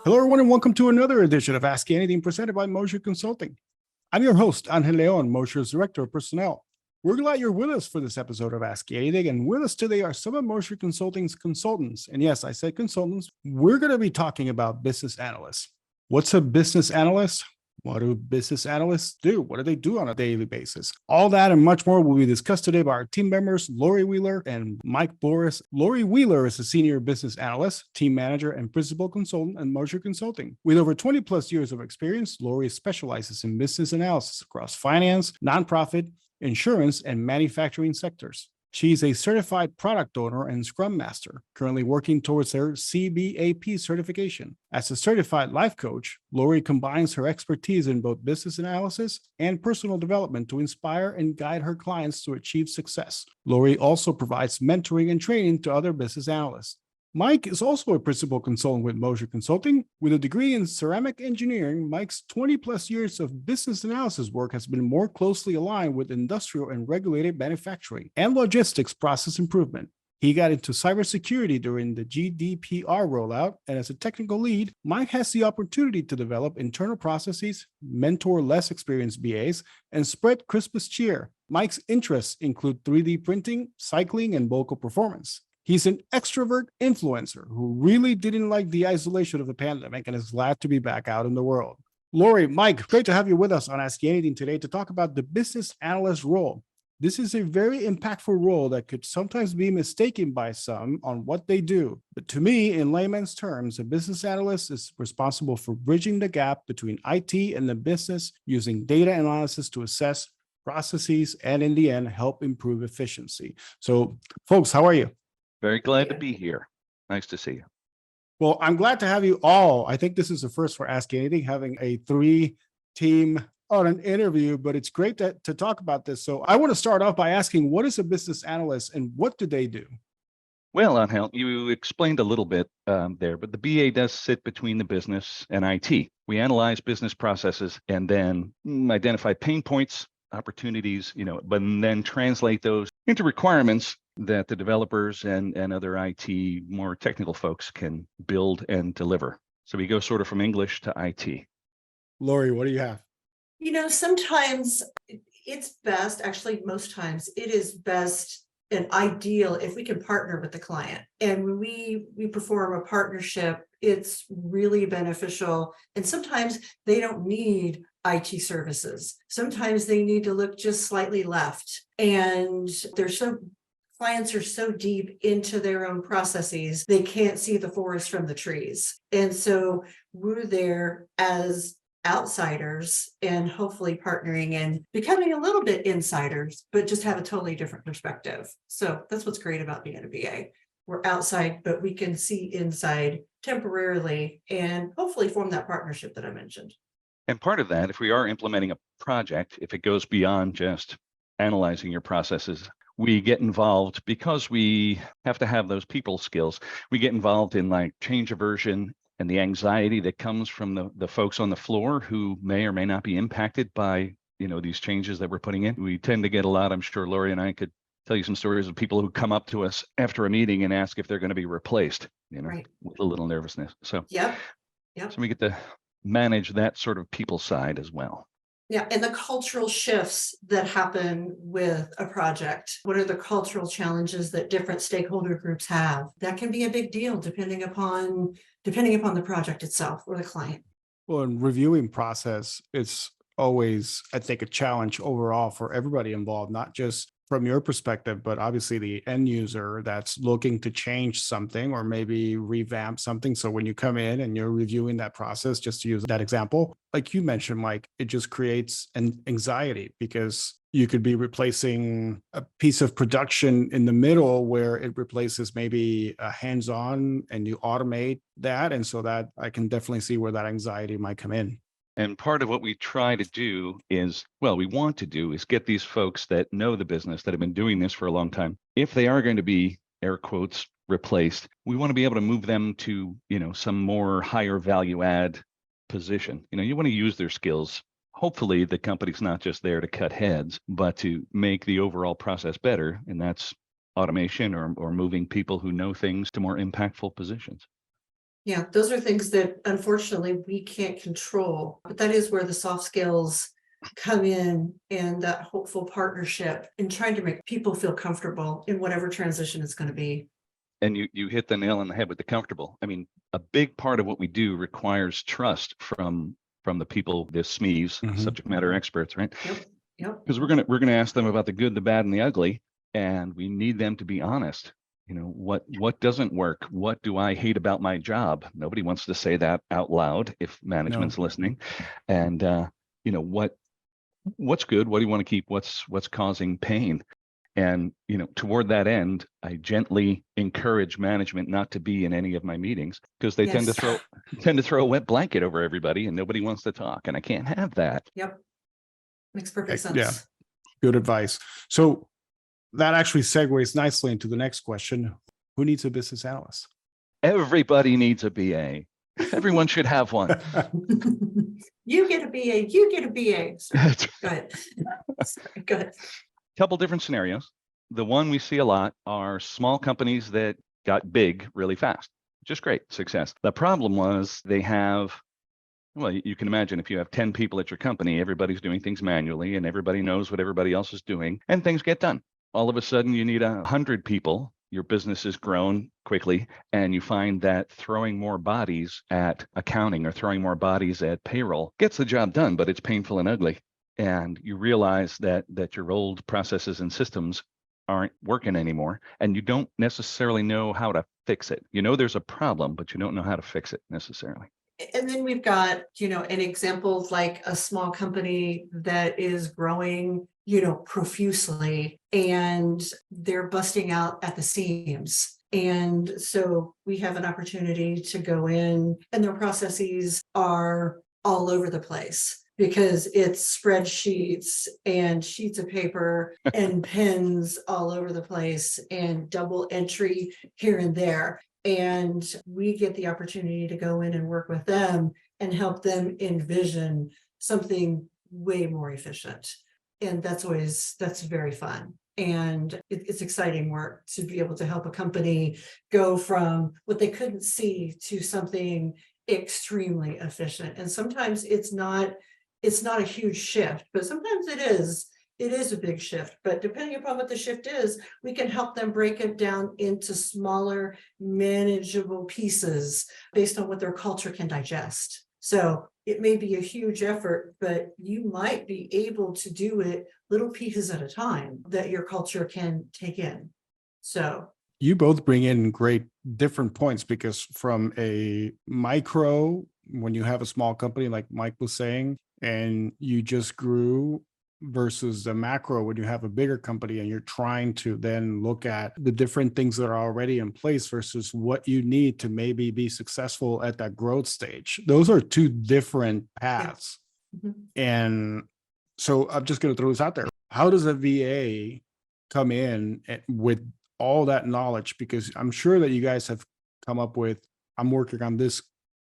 Hello, everyone, and welcome to another edition of Ask Anything presented by Mosher Consulting. I'm your host, Angel Leon, Mosher's Director of Personnel. We're glad you're with us for this episode of Ask Anything, and with us today are some of Mosher Consulting's consultants. And yes, I said consultants. We're going to be talking about business analysts. What's a business analyst? What do business analysts do? What do they do on a daily basis? All that and much more will be discussed today by our team members, Lori Wheeler and Mike Boris. Lori Wheeler is a senior business analyst, team manager, and principal consultant at Mosher Consulting. With over 20 plus years of experience, Lori specializes in business analysis across finance, nonprofit, insurance, and manufacturing sectors. She's a certified product owner and scrum master, currently working towards her CBAP certification. As a certified life coach, Lori combines her expertise in both business analysis and personal development to inspire and guide her clients to achieve success. Lori also provides mentoring and training to other business analysts. Mike is also a principal consultant with Mosher Consulting. With a degree in ceramic engineering, Mike's 20 plus years of business analysis work has been more closely aligned with industrial and regulated manufacturing and logistics process improvement. He got into cybersecurity during the GDPR rollout, and as a technical lead, Mike has the opportunity to develop internal processes, mentor less experienced BAs, and spread Christmas cheer. Mike's interests include 3D printing, cycling, and vocal performance. He's an extrovert influencer who really didn't like the isolation of the pandemic and is glad to be back out in the world. Lori, Mike, great to have you with us on Ask Anything today to talk about the business analyst role. This is a very impactful role that could sometimes be mistaken by some on what they do. But to me, in layman's terms, a business analyst is responsible for bridging the gap between IT and the business using data analysis to assess processes and, in the end, help improve efficiency. So, folks, how are you? Very glad to be here. Nice to see you. Well, I'm glad to have you all. I think this is the first for Ask Anything, having a 3-team on an interview, but it's great to talk about this. So I want to start off by asking, what is a business analyst and what do they do? Well, Angel, you explained a little bit there, but the BA does sit between the business and IT. We analyze business processes and then identify pain points, opportunities, but then translate those into requirements that the developers and other IT, more technical folks can build and deliver. So we go sort of from English to IT. Lori, what do you have? Sometimes it's best, actually, most times it is best and ideal if we can partner with the client. And when we perform a partnership, it's really beneficial. And sometimes they don't need IT services. Sometimes they need to look just slightly left. And clients are so deep into their own processes, they can't see the forest from the trees. And so we're there as outsiders and hopefully partnering and becoming a little bit insiders, but just have a totally different perspective. So that's what's great about being a BA. We're outside, but we can see inside temporarily and hopefully form that partnership that I mentioned. And part of that, if we are implementing a project, if it goes beyond just analyzing your processes, we get involved because we have to have those people skills. We get involved in like change aversion and the anxiety that comes from the folks on the floor who may or may not be impacted by, these changes that we're putting in. We tend to get a lot, I'm sure Lori and I could tell you some stories of people who come up to us after a meeting and ask if they're going to be replaced, Right. with a little nervousness. So, Yep. So we get to manage that sort of people side as well. Yeah, and the cultural shifts that happen with a project. What are the cultural challenges that different stakeholder groups have? That can be a big deal depending upon the project itself or the client. Well, in reviewing process, it's always, I think, a challenge overall for everybody involved, not just from your perspective, but obviously the end user that's looking to change something or maybe revamp something. So when you come in and you're reviewing that process, just to use that example, like you mentioned, Mike, it just creates an anxiety because you could be replacing a piece of production in the middle where it replaces maybe a hands-on and you automate that. And so that I can definitely see where that anxiety might come in. And part of what we try to do is, we want to do is get these folks that know the business, that have been doing this for a long time. If they are going to be, air quotes, replaced, we want to be able to move them to, some more higher value add position. You want to use their skills. Hopefully the company's not just there to cut heads, but to make the overall process better. And that's automation or moving people who know things to more impactful positions. Yeah, those are things that unfortunately we can't control, but that is where the soft skills come in, and that hopeful partnership and trying to make people feel comfortable in whatever transition it's going to be. And you hit the nail on the head with the comfortable. I mean, a big part of what we do requires trust from the people, the SMEs, Mhm. subject matter experts, right? Yep. Because we're gonna ask them about the good, the bad, and the ugly, and we need them to be honest. You know, what doesn't work? What do I hate about my job? Nobody wants to say that out loud if management's listening. And you know, what's good? What do you want to keep? What's causing pain? And you know, toward that end, I gently encourage management not to be in any of my meetings because they tend to throw a wet blanket over everybody, and nobody wants to talk. And I can't have that. Yep. Makes perfect sense. Yeah. Good advice. So that actually segues nicely into the next question. Who needs a business analyst? Everybody needs a BA. Everyone should have one. You get a BA, you get a BA. Sorry, go ahead. Sorry, go ahead. Couple different scenarios. The one we see a lot are small companies that got big really fast. Just great success. The problem was they have, well, you can imagine if you have 10 people at your company, everybody's doing things manually and everybody knows what everybody else is doing and things get done. All of a sudden you need 100 people. Your business has grown quickly and you find that throwing more bodies at accounting or throwing more bodies at payroll gets the job done, but it's painful and ugly. And you realize that your old processes and systems aren't working anymore, and you don't necessarily know how to fix it. You know there's a problem, but you don't know how to fix it necessarily. And then we've got, an example like a small company that is growing, profusely, and they're busting out at the seams. And so we have an opportunity to go in, and their processes are all over the place because it's spreadsheets and sheets of paper and pens all over the place and double entry here and there. And we get the opportunity to go in and work with them and help them envision something way more efficient. And that's very fun. And it's exciting work to be able to help a company go from what they couldn't see to something extremely efficient. And sometimes it's not a huge shift, but sometimes it is a big shift. But depending upon what the shift is, we can help them break it down into smaller, manageable pieces based on what their culture can digest. So it may be a huge effort, but you might be able to do it little pieces at a time that your culture can take in. So you both bring in great different points, because from a micro, when you have a small company, like Mike was saying, and you just grew, versus the macro when you have a bigger company and you're trying to then look at the different things that are already in place versus what you need to maybe be successful at that growth stage. Those are two different paths. Yeah. Mm-hmm. And so I'm just going to throw this out there. How does a VA come in with all that knowledge? Because I'm sure that you guys have come up with, I'm working on this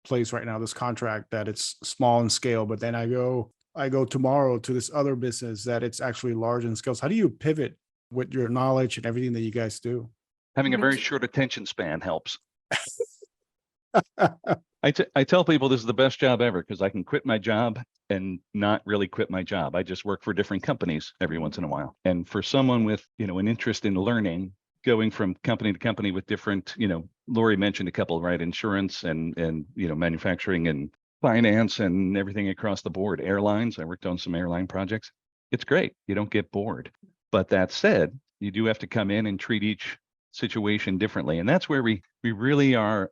place right now, this contract that it's small in scale, but then I go tomorrow to this other business that it's actually large in scale. So how do you pivot with your knowledge and everything that you guys do? Having a very short attention span helps. I tell people this is the best job ever because I can quit my job and not really quit my job. I just work for different companies every once in a while. And for someone with, an interest in learning, going from company to company with different, Lori mentioned a couple, right? Insurance and manufacturing and finance and everything across the board. Airlines, I worked on some airline projects. It's great. You don't get bored. But that said, you do have to come in and treat each situation differently. And that's where we really are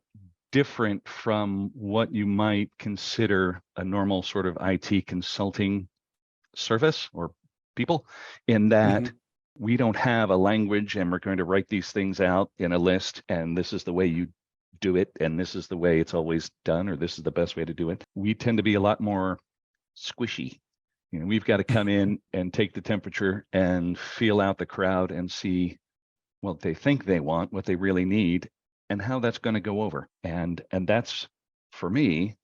different from what you might consider a normal sort of IT consulting service or people, in that we don't have a language and we're going to write these things out in a list and this is the way you do it and this is the way it's always done, or this is the best way to do it. We tend to be a lot more squishy. We've got to come in and take the temperature and feel out the crowd and see what they think they want, what they really need, and how that's going to go over. And that's, for me,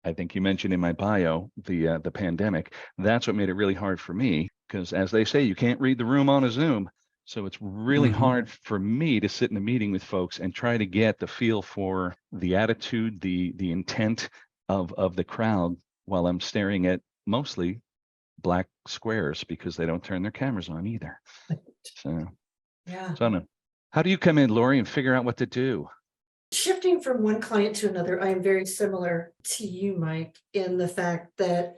I think you mentioned in my bio, the pandemic. That's what made it really hard for me, because as they say, you can't read the room on a Zoom. So it's really hard for me to sit in a meeting with folks and try to get the feel for the attitude, the intent of the crowd while I'm staring at mostly black squares because they don't turn their cameras on either. So, Yeah. so I don't know. How do you come in, Lori, and figure out what to do? Shifting from one client to another, I am very similar to you, Mike, in the fact that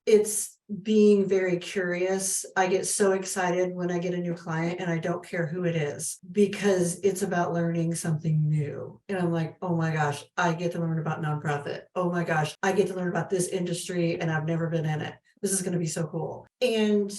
it's being very curious. I get so excited when I get a new client and I don't care who it is because it's about learning something new. And I'm like, oh my gosh, I get to learn about nonprofit. Oh my gosh, I get to learn about this industry and I've never been in it. This is going to be so cool. And,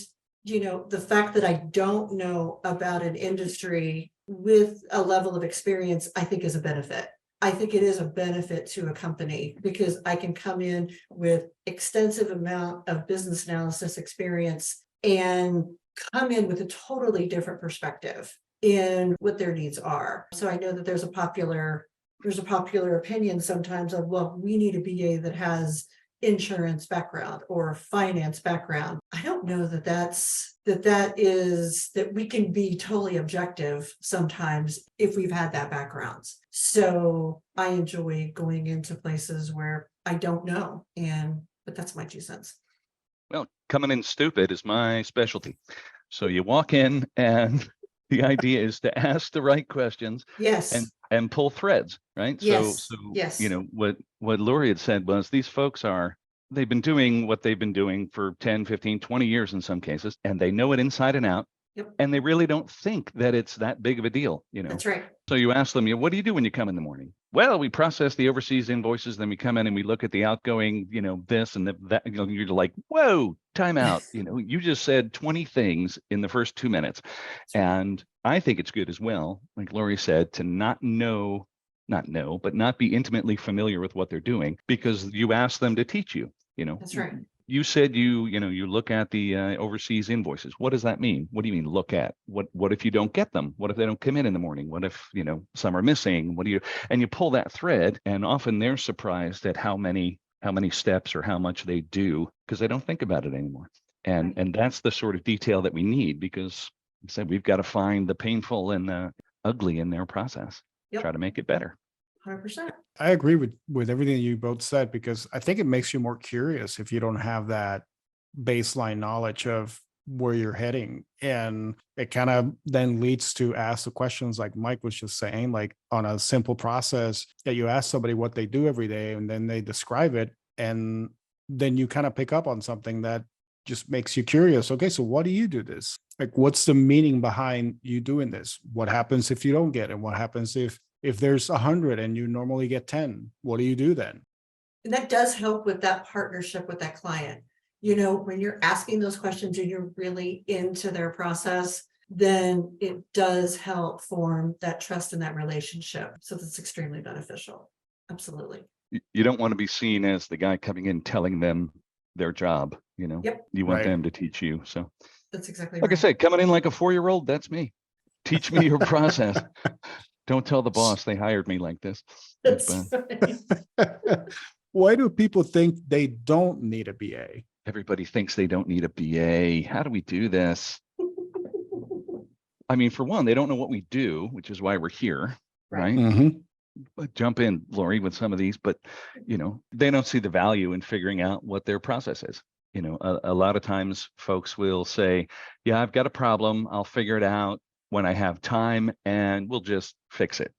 you know, the fact that I don't know about an industry with a level of experience, I think is a benefit. I think it is a benefit to a company because I can come in with extensive amount of business analysis experience and come in with a totally different perspective in what their needs are. So I know that there's a popular opinion sometimes of, well, we need a BA that has insurance background or finance background. I don't know that that we can be totally objective sometimes if we've had that backgrounds. So I enjoy going into places where I don't know, but that's my 2 cents. Well, coming in stupid is my specialty. So you walk in and the idea is to ask the right questions Yes. and pull threads, right? Yes. So Yes. you know what Lori had said was these folks they've been doing what they've been doing for 10, 15, 20 years in some cases, and they know it inside and out. Yep. And they really don't think that it's that big of a deal, you know. That's right. So you ask them, what do you do when you come in the morning? Well, we process the overseas invoices, then we come in and we look at the outgoing, you know, this and that, you know, you're like, whoa, time out. You know, you just said 20 things in the first 2 minutes. And I think it's good as well, like Lori said, to not be intimately familiar with what they're doing because you ask them to teach you, you know. That's right. You said you look at the overseas invoices. What does that mean? What do you mean look at? What if you don't get them? What if they don't come in the morning? What if, you know, some are missing? And you pull that thread, and often they're surprised at how many steps or how much they do because they don't think about it anymore. And that's the sort of detail that we need because I said we've got to find the painful and the ugly in their process. Yep. Try to make it better. 100%. I agree with everything you both said because I think it makes you more curious if you don't have that baseline knowledge of where you're heading. And it kind of then leads to ask the questions like Mike was just saying, like on a simple process that you ask somebody what they do every day and then they describe it. And then you kind of pick up on something that just makes you curious. Okay, so what do you do this? Like, what's the meaning behind you doing this? What happens if you don't get it? What happens if there's 100 and you normally get 10? What do you do then? And that does help with that partnership with that client. You know, when you're asking those questions and you're really into their process, then it does help form that trust in that relationship. So that's extremely beneficial. Absolutely. You don't want to be seen as the guy coming in telling them their job, you know. Yep. You want Right. them to teach you. So That's exactly like right. I said, coming in like a 4-year-old, that's me. Teach me your process. Don't tell the boss they hired me like this. That's right. Why do people think they don't need a BA? Everybody thinks they don't need a BA. How do we do this? I mean, for one, they don't know what we do, which is why we're here, right? Mhm. But jump in, Lori, with some of these, but you know, they don't see the value in figuring out what their process is. You know, a lot of times folks will say, yeah, I've got a problem. I'll figure it out when I have time and we'll just fix it.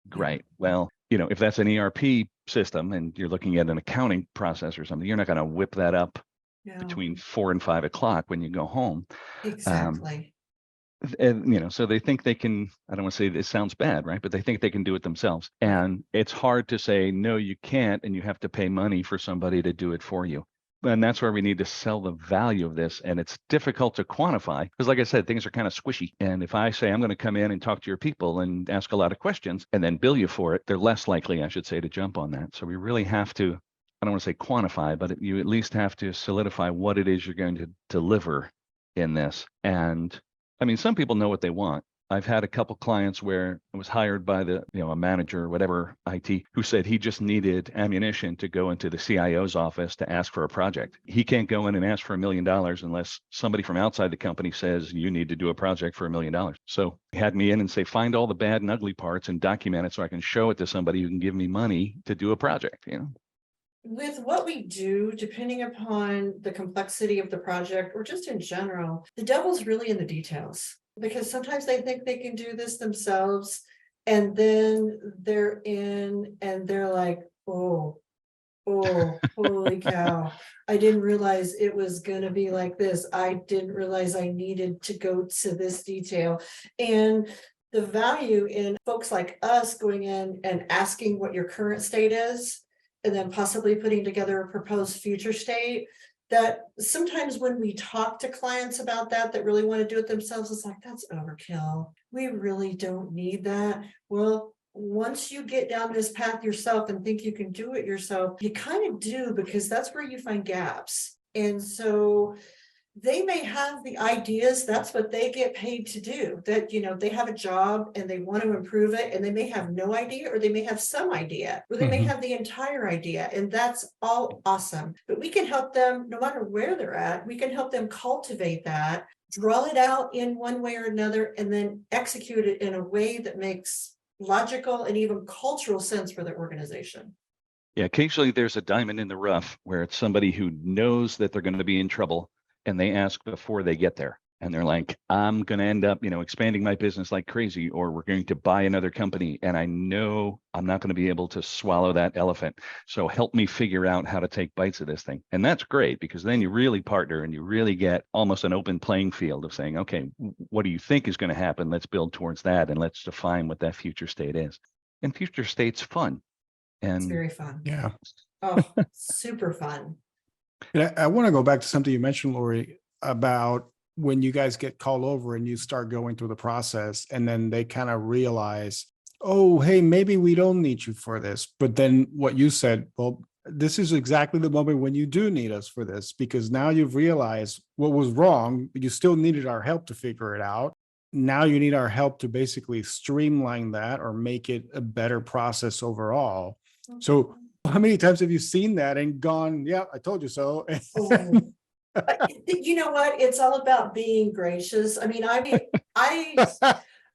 Great. Well, you know, if that's an ERP system and you're looking at an accounting process or something, you're not going to whip that up No, between 4 and 5 o'clock when you go home. exactly. And, you know, so they think they can, I don't want to say this sounds bad, right? But they think they can do it themselves. And it's hard to say, no, you can't. And you have to pay money for somebody to do it for you. And that's where we need to sell the value of this. And it's difficult to quantify because, like I said, things are kind of squishy. And if I say I'm going to come in and talk to your people and ask a lot of questions and then bill you for it, they're less likely, I should say, to jump on that. So we really have to, I don't want to say quantify, but you at least have to solidify what it is you're going to deliver in this. And I mean, some people know what they want. I've had a couple clients where I was hired by a manager or whatever IT who said he just needed ammunition to go into the CIO's office to ask for a project. He can't go in and ask for $1 million unless somebody from outside the company says you need to do a project for $1 million. So he had me in and say, find all the bad and ugly parts and document it so I can show it to somebody who can give me money to do a project, With what we do, depending upon the complexity of the project or just in general, the devil's really in the details. Because sometimes they think they can do this themselves, and then they're in and they're like, oh, holy cow. I didn't realize it was gonna be like this. I didn't realize I needed to go to this detail. And the value in folks like us going in and asking what your current state is, and then possibly putting together a proposed future state, that sometimes when we talk to clients about that really want to do it themselves, it's like, that's overkill. We really don't need that. Well, once you get down this path yourself and think you can do it yourself, you kind of do, because that's where you find gaps. And so they may have the ideas, that's what they get paid to do, that, they have a job and they want to improve it, and they may have no idea, or they may have some idea, or they may have the entire idea, and that's all awesome. But we can help them no matter where they're at. We can help them cultivate that, draw it out in one way or another, and then execute it in a way that makes logical and even cultural sense for their organization. Yeah, occasionally there's a diamond in the rough where it's somebody who knows that they're going to be in trouble, and they ask before they get there. And they're like, I'm going to end up, expanding my business like crazy, or we're going to buy another company. And I know I'm not going to be able to swallow that elephant. So help me figure out how to take bites of this thing. And that's great, because then you really partner and you really get almost an open playing field of saying, okay, what do you think is going to happen? Let's build towards that. And let's define what that future state is. And future state's fun. And It's very fun. Yeah. Oh, super fun. And I want to go back to something you mentioned, Lori, about when you guys get called over and you start going through the process, and then they kind of realize, oh, hey, maybe we don't need you for this. But then what you said, well, this is exactly the moment when you do need us for this, because now you've realized what was wrong, but you still needed our help to figure it out. Now you need our help to basically streamline that or make it a better process overall. So how many times have you seen that and gone, yeah, I told you so? Oh. You know what? It's all about being gracious. I mean, I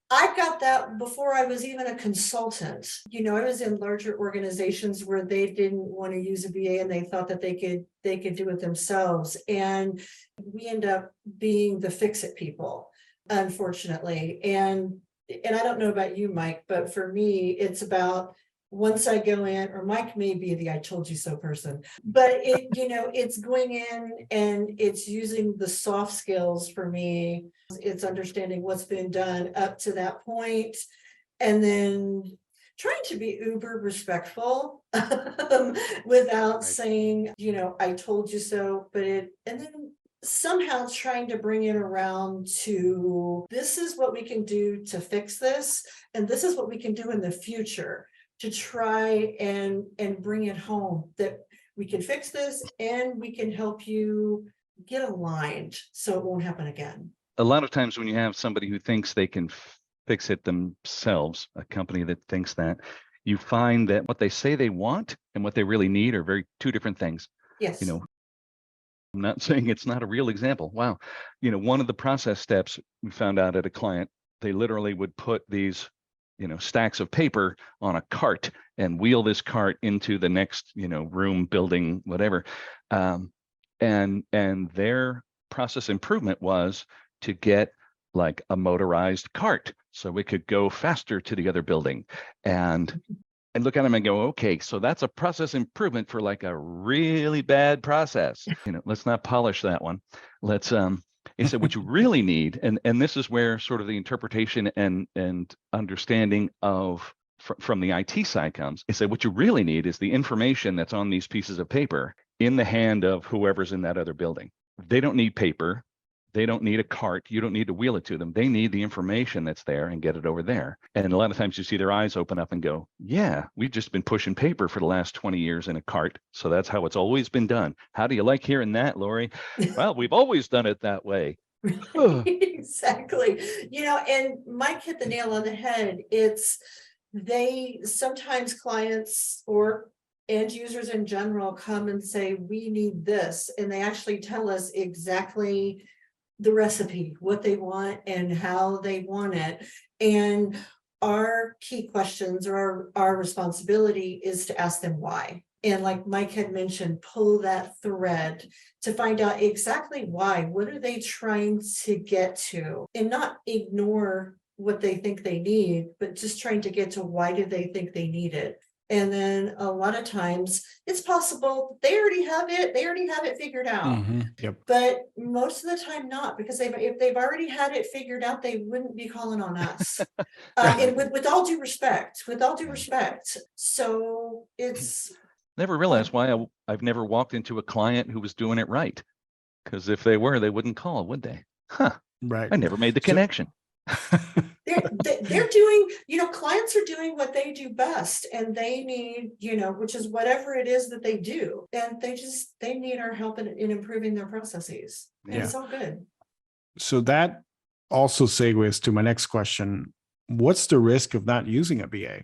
got that before I was even a consultant. I was in larger organizations where they didn't want to use a VA, and they thought that they could do it themselves. And we end up being the fix-it people, unfortunately. And I don't know about you, Mike, but for me, it's about, once I go in, or Mike may be the I told you so person, but it's going in and it's using the soft skills for me. It's understanding what's been done up to that point, and then trying to be uber respectful without saying, I told you so, and then somehow trying to bring it around to, this is what we can do to fix this, and this is what we can do in the future to try and bring it home, that we can fix this and we can help you get aligned so it won't happen again. A lot of times when you have somebody who thinks they can fix it themselves, a company that thinks that, you find that what they say they want and what they really need are two different things. Yes. I'm not saying it's not a real example. Wow. One of the process steps we found out at a client, they literally would put these stacks of paper on a cart and wheel this cart into the next, room, building, whatever. And their process improvement was to get like a motorized cart so we could go faster to the other building. And look at them and go, okay, so that's a process improvement for like a really bad process. Let's not polish that one. Let's he said, what you really need, and this is where sort of the interpretation and understanding of from the IT side comes. He said, what you really need is the information that's on these pieces of paper in the hand of whoever's in that other building. They don't need paper. They don't need a cart. You don't need to wheel it to them. They need the information that's there and get it over there. And a lot of times you see their eyes open up and go, yeah, we've just been pushing paper for the last 20 years in a cart. So that's how it's always been done. How do you like hearing that, Lori? Well, we've always done it that way. Exactly. And Mike hit the nail on the head. Sometimes clients or end users in general come and say, we need this. And they actually tell us exactly the recipe, what they want and how they want it. And our key questions or our responsibility is to ask them why. And like Mike had mentioned, pull that thread to find out exactly why. What are they trying to get to? And not ignore what they think they need, but just trying to get to why do they think they need it. And then a lot of times it's possible they already have it figured out. Yep. But most of the time not, because if they've already had it figured out, they wouldn't be calling on us. And with all due respect, So it's Never realized why I've never walked into a client who was doing it right. Because if they were, they wouldn't call, would they? Huh. Right. I never made the connection. they're doing, clients are doing what they do best, and they need, which is whatever it is that they do. And they need our help in improving their processes. And Yeah. it's all good. So that also segues to my next question. What's the risk of not using a BA?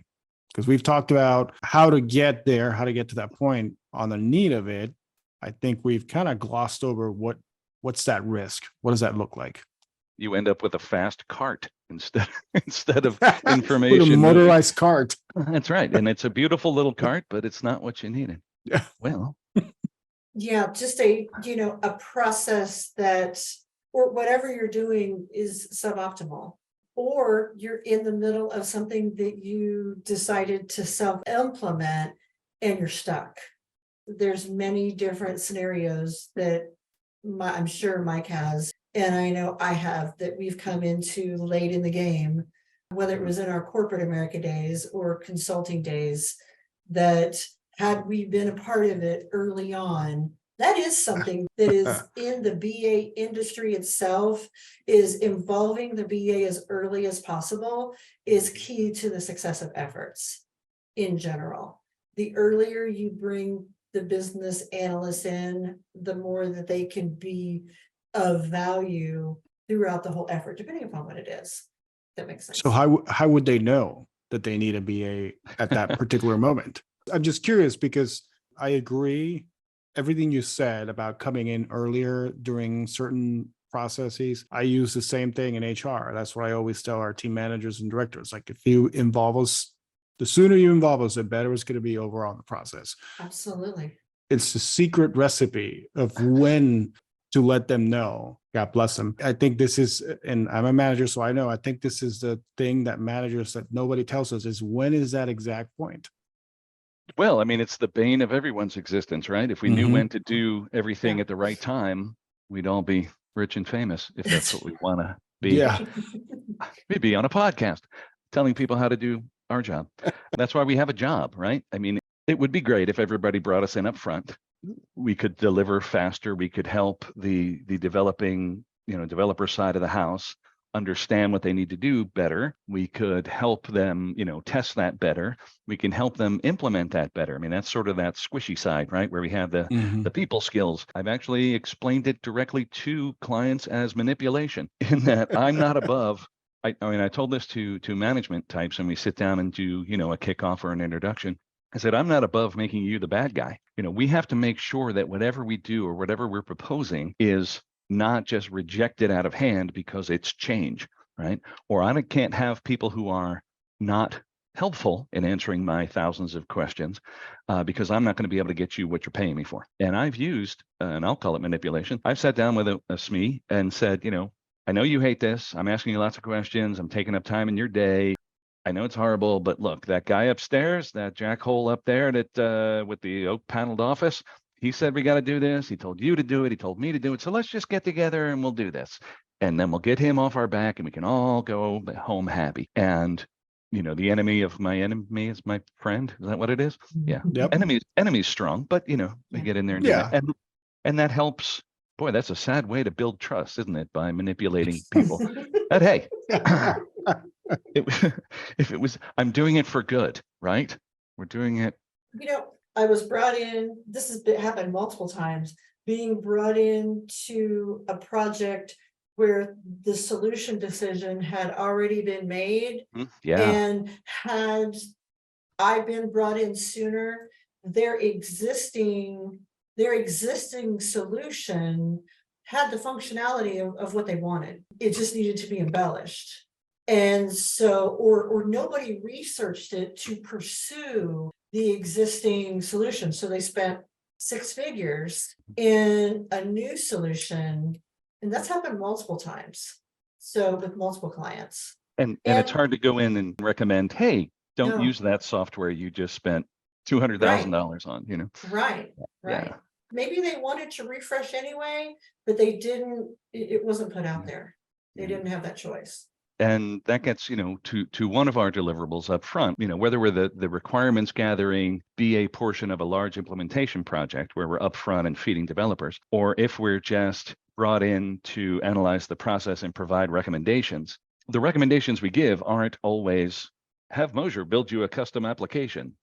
Because we've talked about how to get there, how to get to that point on the need of it. I think we've kind of glossed over what's that risk? What does that look like? You end up with a fast cart instead of With information. a motorized cart. That's right. And it's a beautiful little cart, but it's not what you needed. Yeah. Well, Yeah, just a process that, or whatever you're doing is suboptimal, or you're in the middle of something that you decided to self-implement and you're stuck. There's many different scenarios that I'm sure Mike has, and I know I have, that we've come into late in the game, whether it was in our corporate America days or consulting days, that had we been a part of it early on, that is something that is in the BA industry itself, is involving the BA as early as possible is key to the success of efforts in general. The earlier you bring the business analysts in, the more that they can be of value throughout the whole effort, depending upon what it is. That makes sense. So how would they know that they need a BA at that particular moment? I'm just curious, because I agree everything you said about coming in earlier during certain processes. I use the same thing in HR. That's what I always tell our team managers and directors. Like, if you involve us, the sooner you involve us, the better it's going to be overall in the process. Absolutely. It's the secret recipe of when to let them know. God bless them. I think this is, and I'm a manager, so I know, I think this is the thing that managers, that nobody tells us, is when is that exact point? well, I mean, it's the bane of everyone's existence, right? If we knew when to do everything at the right time, we'd all be rich and famous, if that's what we want to be. Yeah. We'd be on a podcast telling people how to do our job. That's why we have a job, right? I mean, it would be great if everybody brought us in up front. We could deliver faster. We could help the developing, developer side of the house understand what they need to do better. We could help them, test that better. We can help them implement that better. I mean, that's sort of that squishy side, right? Where we have the people skills. I've actually explained it directly to clients as manipulation, in that I'm not above. I mean, I told this to management types, and we sit down and do, a kickoff or an introduction. I said, I'm not above making you the bad guy. We have to make sure that whatever we do or whatever we're proposing is not just rejected out of hand because it's change, right? Or I can't have people who are not helpful in answering my thousands of questions because I'm not going to be able to get you what you're paying me for. And I've used, and I'll call it manipulation. I've sat down with a SME and said, I know you hate this. I'm asking you lots of questions. I'm taking up time in your day. I know it's horrible, but look, that guy upstairs, that jackhole up there that with the oak paneled office, he said, we got to do this. He told you to do it. He told me to do it. So let's just get together and we'll do this. And then we'll get him off our back and we can all go home happy. And, the enemy of my enemy is my friend. Is that what it is? Yeah. Yep. Enemy's strong, but, we get in there and do that. And that helps. Boy, that's a sad way to build trust, isn't it? By manipulating people. But hey, if it was, I'm doing it for good, right? We're doing it. I was brought in, this has happened multiple times, being brought in to a project where the solution decision had already been made. Yeah. And had I been brought in sooner, their existing solution had the functionality of what they wanted. It just needed to be embellished. And so, or nobody researched it to pursue the existing solution. So they spent 6 figures in a new solution. And that's happened multiple times. So with multiple clients. And it's hard to go in and recommend, hey, don't No. use that software you just spent $200,000 on, you know? Right. Yeah. Maybe they wanted to refresh anyway, but they didn't, it wasn't put out there. They Yeah. didn't have that choice. And that gets, to one of our deliverables up front, whether we're the requirements gathering BA portion of a large implementation project where we're upfront and feeding developers, or if we're just brought in to analyze the process and provide recommendations, the recommendations we give aren't always have Mosher build you a custom application,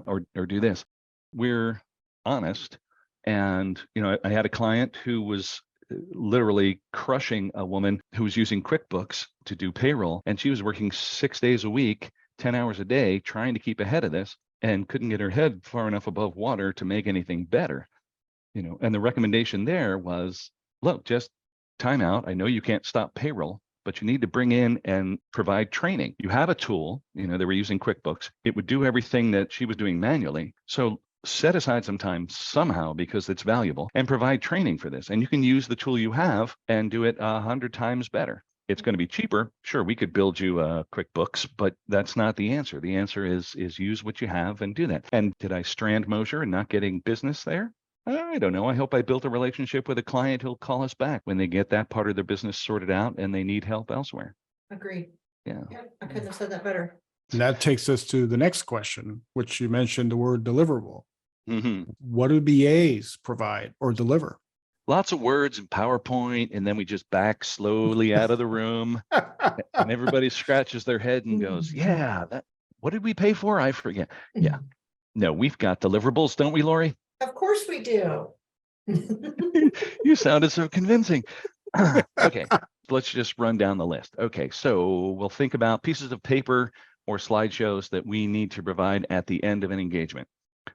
or do this. We're honest. And, I had a client who was literally crushing a woman who was using QuickBooks to do payroll. And she was working 6 days a week, 10 hours a day, trying to keep ahead of this and couldn't get her head far enough above water to make anything better. And the recommendation there was, look, just time out. I know you can't stop payroll, but you need to bring in and provide training. You have a tool, they were using QuickBooks. It would do everything that she was doing manually. So set aside some time somehow, because it's valuable, and provide training for this. And you can use the tool you have and do it 100 times better. It's going to be cheaper. Sure, we could build you QuickBooks, but that's not the answer. The answer is use what you have and do that. And did I strand Mosher and not getting business there? I don't know. I hope I built a relationship with a client who'll call us back when they get that part of their business sorted out and they need help elsewhere. Agreed. Yeah. I couldn't have said that better. And that takes us to the next question, which you mentioned the word deliverable. Mm-hmm. What do BAs provide or deliver? Lots of words and PowerPoint, and then we just back slowly out of the room, and everybody scratches their head and goes, yeah, what did we pay for? I forget. Yeah. No, we've got deliverables, don't we, Lori? Of course we do. You sounded so convincing. Okay, let's just run down the list. Okay, so we'll think about pieces of paper or slideshows that we need to provide at the end of an engagement.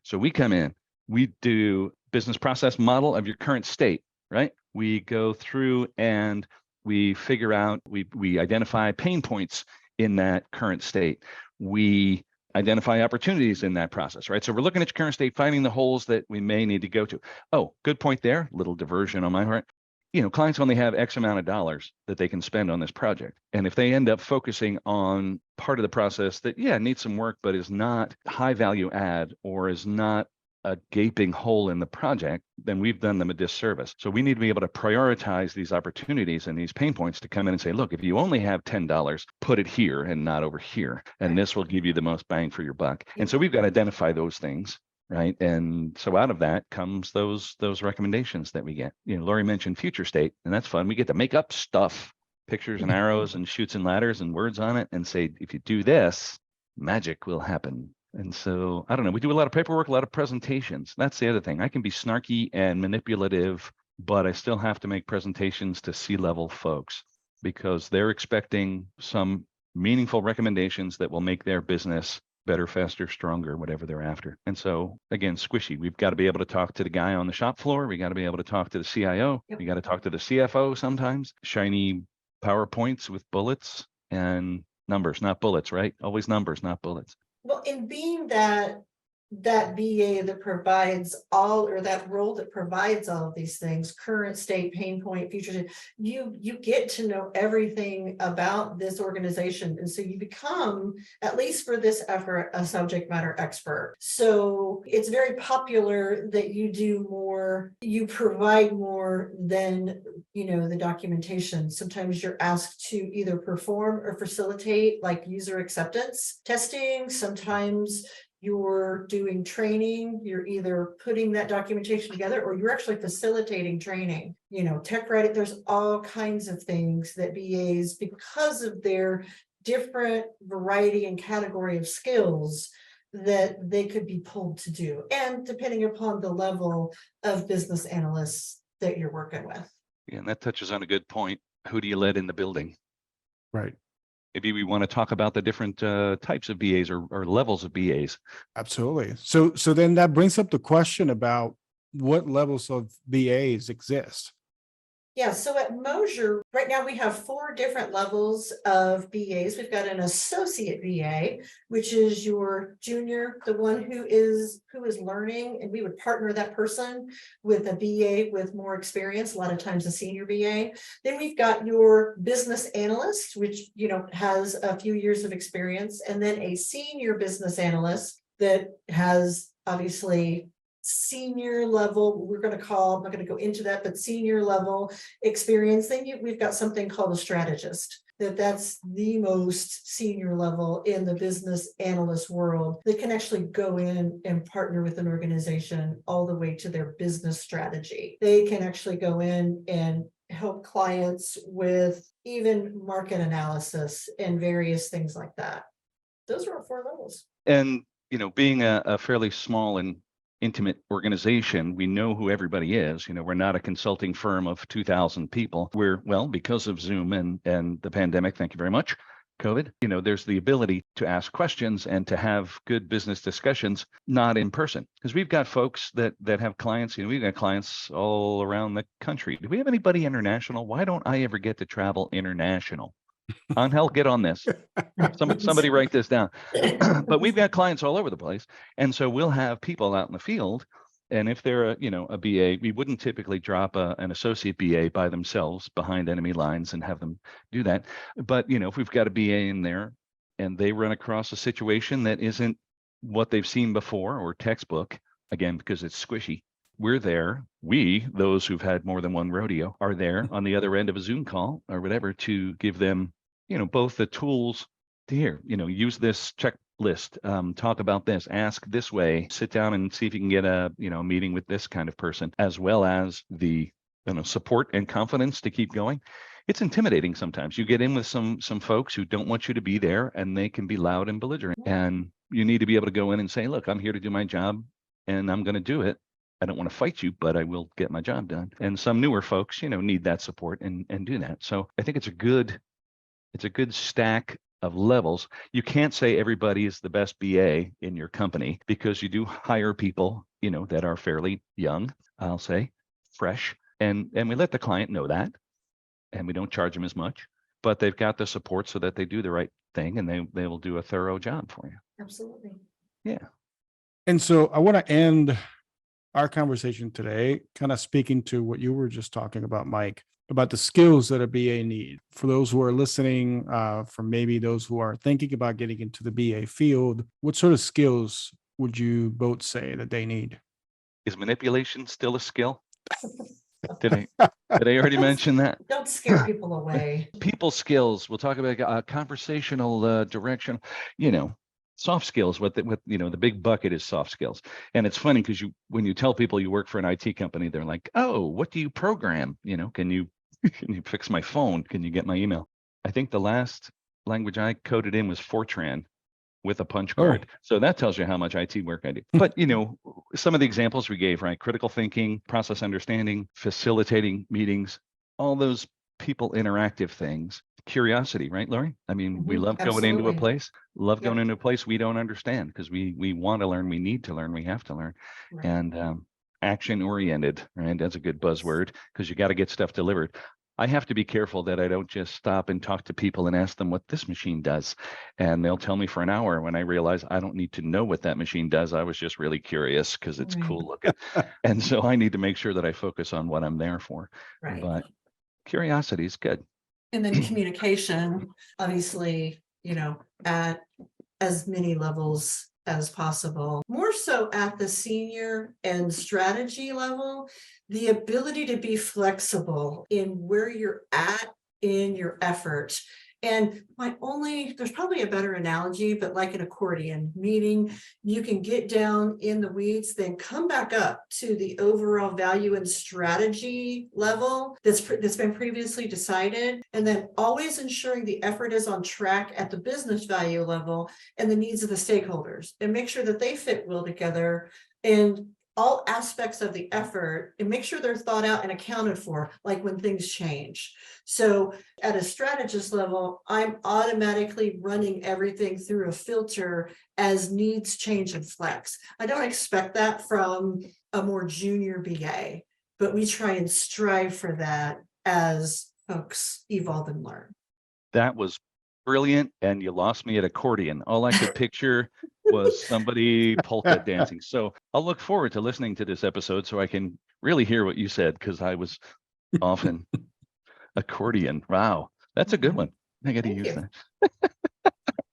So we come in, we do business process model of your current state, right? We go through and we figure out, we identify pain points in that current state. We identify opportunities in that process, right? So we're looking at your current state, finding the holes that we may need to go to. Oh, good point there. Little diversion on my part. Clients only have X amount of dollars that they can spend on this project. And if they end up focusing on part of the process that, needs some work, but is not high value add or is not a gaping hole in the project, then we've done them a disservice. So we need to be able to prioritize these opportunities and these pain points to come in and say, look, if you only have $10, put it here and not over here. And this will give you the most bang for your buck. And so we've got to identify those things. Right. And so out of that comes those recommendations that we get. Lori mentioned future state, and that's fun. We get to make up stuff, pictures and arrows and shoots and ladders and words on it, and say, if you do this, magic will happen. And so, I don't know, we do a lot of paperwork, a lot of presentations. That's the other thing. I can be snarky and manipulative, but I still have to make presentations to C-level folks because they're expecting some meaningful recommendations that will make their business better, faster, stronger, whatever they're after. And so again, squishy. We've got to be able to talk to the guy on the shop floor. We got to be able to talk to the CIO. Yep. We got to talk to the CFO sometimes. Shiny PowerPoints with bullets and numbers, not bullets, right? Always numbers, not bullets. Well, in being that BA that provides that role that provides all of these things, current state, pain point, future state, you get to know everything about this organization. And so you become, at least for this effort, a subject matter expert. So it's very popular that you do more, you provide more than, the documentation. Sometimes you're asked to either perform or facilitate like user acceptance testing. Sometimes you're doing training, you're either putting that documentation together or you're actually facilitating training, tech writing. There's all kinds of things that BAs, because of their different variety and category of skills, that they could be pulled to do. And depending upon the level of business analysts that you're working with. Yeah, and that touches on a good point. Who do you let in the building? Right. Maybe we want to talk about the different types of BAs or levels of BAs. Absolutely. So then that brings up the question about what levels of BAs exist. Yeah, so at Mosier, right now we have 4 different levels of BAs. We've got an associate BA, which is your junior, the one who is learning, and we would partner that person with a BA with more experience, a lot of times a senior BA. Then we've got your business analyst, which has a few years of experience, and then a senior business analyst that has obviously senior level, I'm not going to go into that, but senior level experience. Then we've got something called a strategist. That's the most senior level in the business analyst world that can actually go in and partner with an organization all the way to their business strategy. They can actually go in and help clients with even market analysis and various things like that. Those are our 4 levels. And, being a fairly small and intimate organization, we know who everybody is. We're not a consulting firm of 2,000 people. We're, well, because of Zoom and the pandemic, thank you very much, COVID, there's the ability to ask questions and to have good business discussions, not in person. Because we've got folks that have clients, we've got clients all around the country. Do we have anybody international? Why don't I ever get to travel international? Angel, get on this. Somebody write this down. But we've got clients all over the place. And so we'll have people out in the field. And if they're a BA, we wouldn't typically drop an associate BA by themselves behind enemy lines and have them do that. But, if we've got a BA in there and they run across a situation that isn't what they've seen before or textbook, again, because it's squishy, we're there. We, those who've had more than one rodeo, are there on the other end of a Zoom call or whatever to give them both the tools to hear, use this checklist, talk about this, ask this way, sit down and see if you can get a meeting with this kind of person, as well as the support and confidence to keep going. It's intimidating sometimes. You get in with some folks who don't want you to be there, and they can be loud and belligerent. And you need to be able to go in and say, look, I'm here to do my job and I'm going to do it. I don't want to fight you, but I will get my job done. And some newer folks, need that support and do that. So I think it's a good stack of levels. You can't say everybody is the best BA in your company, because you do hire people, that are fairly young, I'll say, fresh. And we let the client know that, and we don't charge them as much, but they've got the support so that they do the right thing, and they will do a thorough job for you. Absolutely. Yeah. And so I want to end our conversation today kind of speaking to what you were just talking about, Mike, about the skills that a BA need. For those who are listening, for maybe those who are thinking about getting into the BA field, what sort of skills would you both say that they need? Is manipulation still a skill? Did I already mention that? Don't scare people away. People skills. We'll talk about conversational direction. Soft skills. What the big bucket is soft skills. And it's funny because when you tell people you work for an IT company, they're like, "Oh, what do you program? Can you fix my phone? Can you get my email?" I think the last language I coded in was Fortran with a punch card. So that tells you how much IT work I do. But, some of the examples we gave, right? Critical thinking, process understanding, facilitating meetings, all those people interactive things. Curiosity, right, Lori? I mean, we love going into a place, going into a place we don't understand, because we want to learn, we need to learn, we have to learn. Right. And action oriented, right? That's a good buzzword, because you got to get stuff delivered. I have to be careful that I don't just stop and talk to people and ask them what this machine does. And they'll tell me for an hour when I realize I don't need to know what that machine does. I was just really curious because it's cool looking. And so I need to make sure that I focus on what I'm there for. Right. But curiosity is good. And then communication, obviously, at as many levels as possible, more so at the senior and strategy level, the ability to be flexible in where you're at in your effort. And there's probably a better analogy, but like an accordion, meaning you can get down in the weeds, then come back up to the overall value and strategy level that's been previously decided, and then always ensuring the effort is on track at the business value level and the needs of the stakeholders, and make sure that they fit well together, and all aspects of the effort and make sure they're thought out and accounted for, like when things change. So at a strategist level, I'm automatically running everything through a filter as needs change and flex. I don't expect that from a more junior BA, but we try and strive for that as folks evolve and learn. That was brilliant, and you lost me at accordion. All I could picture was somebody polka dancing. So I'll look forward to listening to this episode so I can really hear what you said, because I was often accordion. Wow, that's a good one. I got to use that.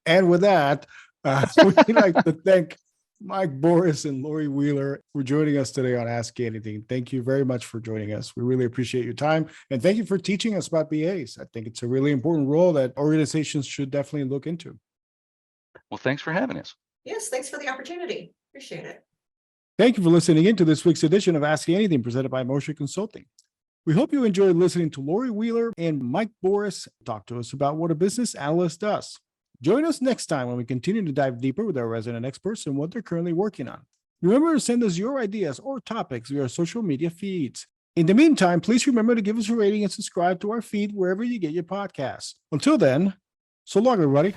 And with that, we'd like to thank Mike, Boris, and Lori Wheeler for joining us today on Ask Anything. Thank you very much for joining us. We really appreciate your time. And thank you for teaching us about BAs. I think it's a really important role that organizations should definitely look into. Well, thanks for having us. Yes, thanks for the opportunity. Appreciate it. Thank you for listening in to this week's edition of Ask Anything presented by Motion Consulting. We hope you enjoyed listening to Lori Wheeler and Mike Boris talk to us about what a business analyst does. Join us next time when we continue to dive deeper with our resident experts and what they're currently working on. Remember to send us your ideas or topics via our social media feeds. In the meantime, please remember to give us a rating and subscribe to our feed wherever you get your podcasts. Until then, so long, everybody.